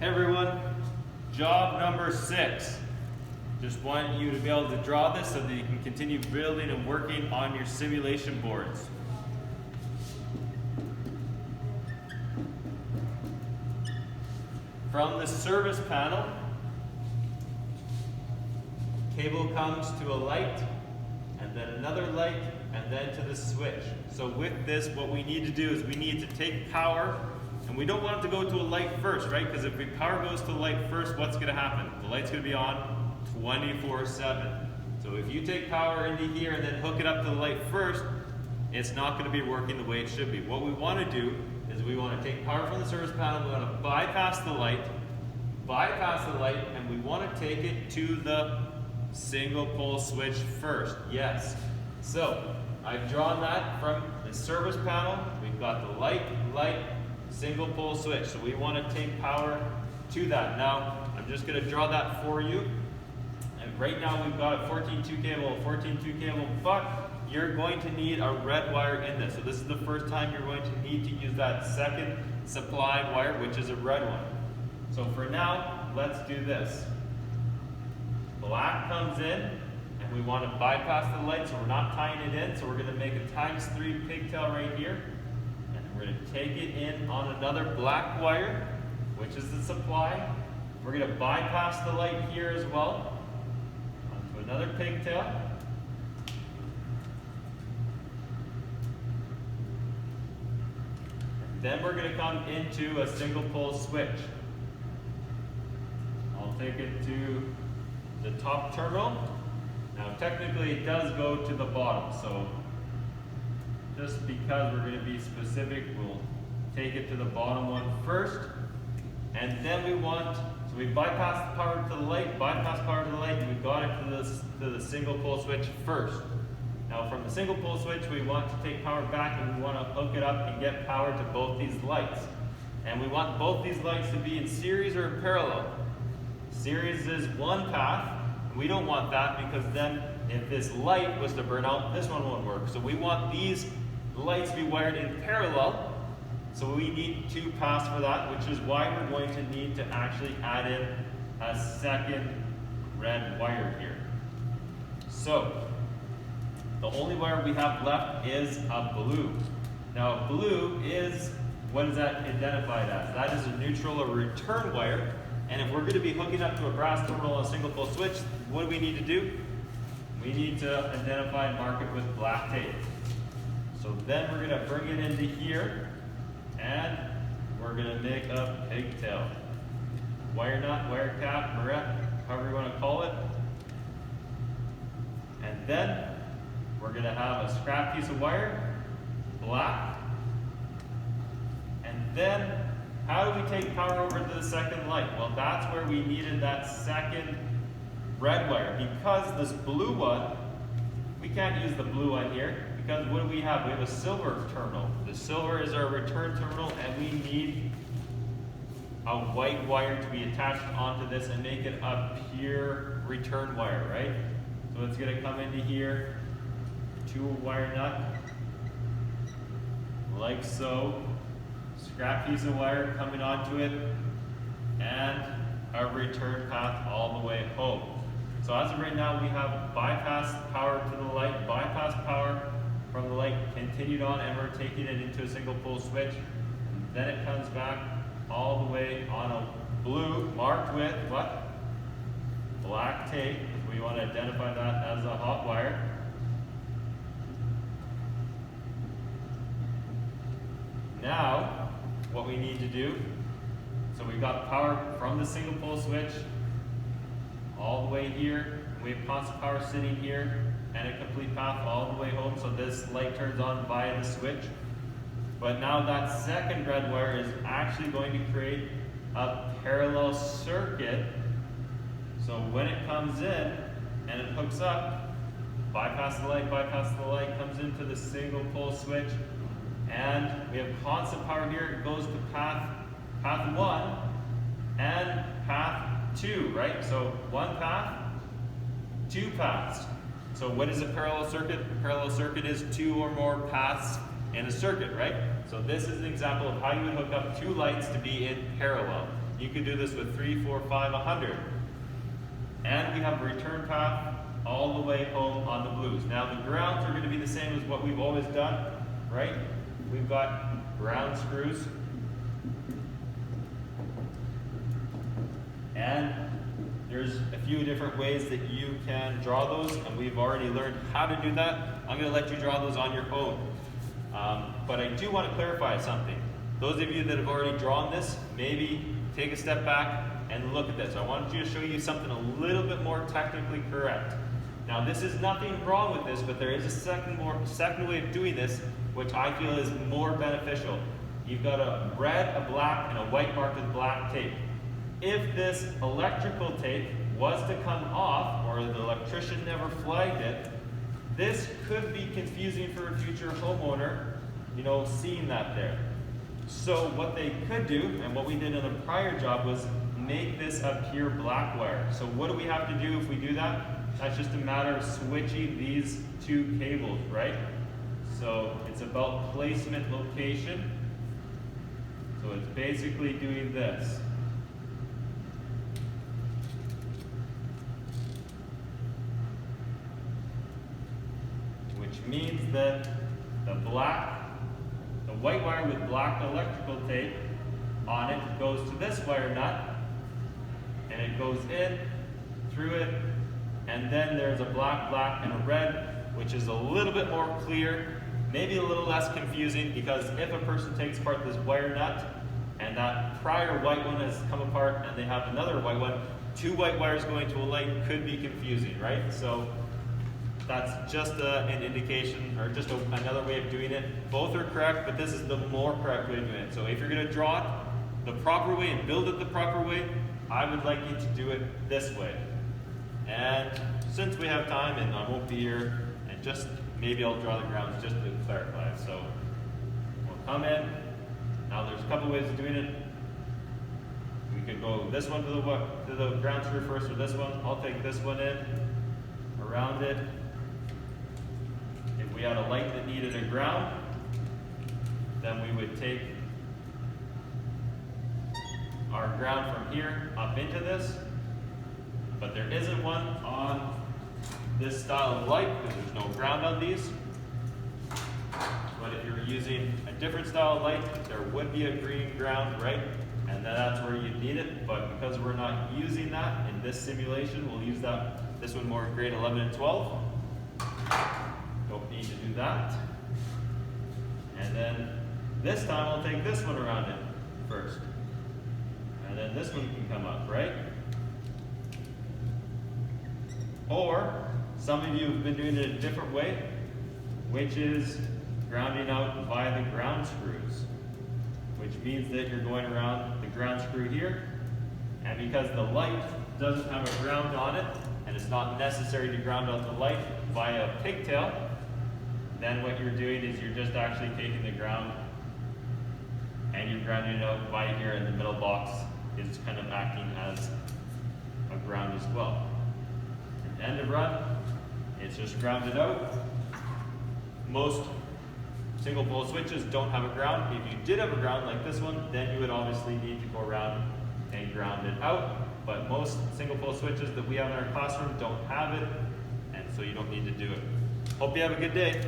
Hey everyone, job number 6. Just want you to be able to draw this so that you can continue building and working on your simulation boards. From the service panel, cable comes to a light, and then another light, and then to the switch. So with this, what we need to do is we need to take power, and we don't want it to go to a light first, right? Because if the power goes to the light first, what's going to happen? The light's going to be on 24/7. So if you take power into here and then hook it up to the light first, it's not going to be working the way it should be. What we want to do is we want to take power from the service panel, we want to bypass the light, and we want to take it to the single pole switch first. Yes. So I've drawn that from the service panel. We've got the light, single pole switch. So we want to take power to that. Now I'm just going to draw that for you. And right now we've got a 14-2 cable, but you're going to need a red wire in this. So this is the first time you're going to need to use that second supply wire, which is a red one. So for now, let's do this. Black comes in, and we want to bypass the light, so we're not tying it in. So we're going to make a ×3 pigtail right here, and we're going to take it in on another black wire, which is the supply. We're going to bypass the light here as well, onto another pigtail. Then we're going to come into a single pole switch. I'll take it to the top terminal. Now technically it does go to the bottom, so just because we're going to be specific, we'll take it to the bottom one first. And then we bypass the power to the light, and we got it to the single pole switch first. Now from the single pole switch, we want to take power back and we want to hook it up and get power to both these lights. And we want both these lights to be in series or in parallel. Series is one path. We don't want that because then if this light was to burn out, this one won't work. So we want these lights to be wired in parallel. So we need 2 paths for that, which is why we're going to need to actually add in a second red wire here. So the only wire we have left is a blue. Now blue is, what is that identified as? That is a neutral or return wire. And if we're going to be hooking up to a brass terminal on a single pole switch, what do we need to do? We need to identify and mark it with black tape. So then we're going to bring it into here, and we're going to make a pigtail. Wire nut, wire cap, barrette, however you want to call it. And then we're going to have a scrap piece of wire, black, and then how do we take power over to the second light? Well, that's where we needed that second red wire, because this blue one, we can't use the blue one here, because what do we have? We have a silver terminal. The silver is our return terminal, and we need a white wire to be attached onto this and make it a pure return wire, right? So it's going to come into here, 2 wire nut, like so. Scrap piece of wire coming onto it, and a return path all the way home. So as of right now, we have bypass power to the light, bypass power from the light, continued on, and we're taking it into a single pole switch. And then it comes back all the way on a blue, marked with what? Black tape. We want to identify that as a hot wire. Now, what we need to do, so we've got power from the single pole switch all the way here. We have constant power sitting here and a complete path all the way home, so this light turns on via the switch. But now that second red wire is actually going to create a parallel circuit. So when it comes in and it hooks up, bypass the light, comes into the single pole switch. And we have constant power here. It goes to path 1 and path 2, right? So 1 path, 2 paths. So what is a parallel circuit? A parallel circuit is 2 or more paths in a circuit, right? So this is an example of how you would hook up two lights to be in parallel. You could do this with 3, 4, 5, 100. And we have a return path all the way home on the blues. Now the grounds are going to be the same as what we've always done, right? We've got ground screws. And there's a few different ways that you can draw those, and we've already learned how to do that. I'm going to let you draw those on your own. But I do want to clarify something. Those of you that have already drawn this, maybe take a step back and look at this. I wanted to show you something a little bit more technically correct. Now this is nothing wrong with this, but there is a second way of doing this, which I feel is more beneficial. You've got a red, a black, and a white marked with black tape. If this electrical tape was to come off, or the electrician never flagged it, this could be confusing for a future homeowner, you know, seeing that there. So what they could do, and what we did in a prior job, was make this a pure black wire. So what do we have to do if we do that? That's just a matter of switching these two cables, right? So it's about placement location. So it's basically doing this. Which means that the white wire with black electrical tape on it goes to this wire nut, and it goes in, through it, and then there's a black, black, and a red, which is a little bit more clear, maybe a little less confusing, because if a person takes apart this wire nut, and that prior white one has come apart, and they have another white one, two white wires going to a light could be confusing, right? So that's just an indication, or just another way of doing it. Both are correct, but this is the more correct way of doing it. So if you're going to draw it the proper way and build it the proper way, I would like you to do it this way. And since we have time and I won't be here, and just maybe I'll draw the grounds just to clarify. So we'll come in. Now there's a couple ways of doing it. We could go this one to the ground screw first, or this one. I'll take this one in, around it. If we had a light that needed a ground, then we would take our ground from here up into this, but there isn't one on this style of light because there's no ground on these. But if you're using a different style of light, there would be a green ground, right? And then that's where you need it, but because we're not using that in this simulation, we'll use this one more in grade 11 and 12. Don't need to do that. And then this time I'll take this one around it first. And then this one can come up, right? Or some of you have been doing it a different way, which is grounding out via the ground screws, which means that you're going around the ground screw here, and because the light doesn't have a ground on it, and it's not necessary to ground out the light via a pigtail, then what you're doing is you're just actually taking the ground and you're grounding it out by here, and the middle box is kind of acting as a ground as well. At the end of run, it's just grounded out. Most single pole switches don't have a ground. If you did have a ground like this one, then you would obviously need to go around and ground it out. But most single pole switches that we have in our classroom don't have it, and so you don't need to do it. Hope you have a good day.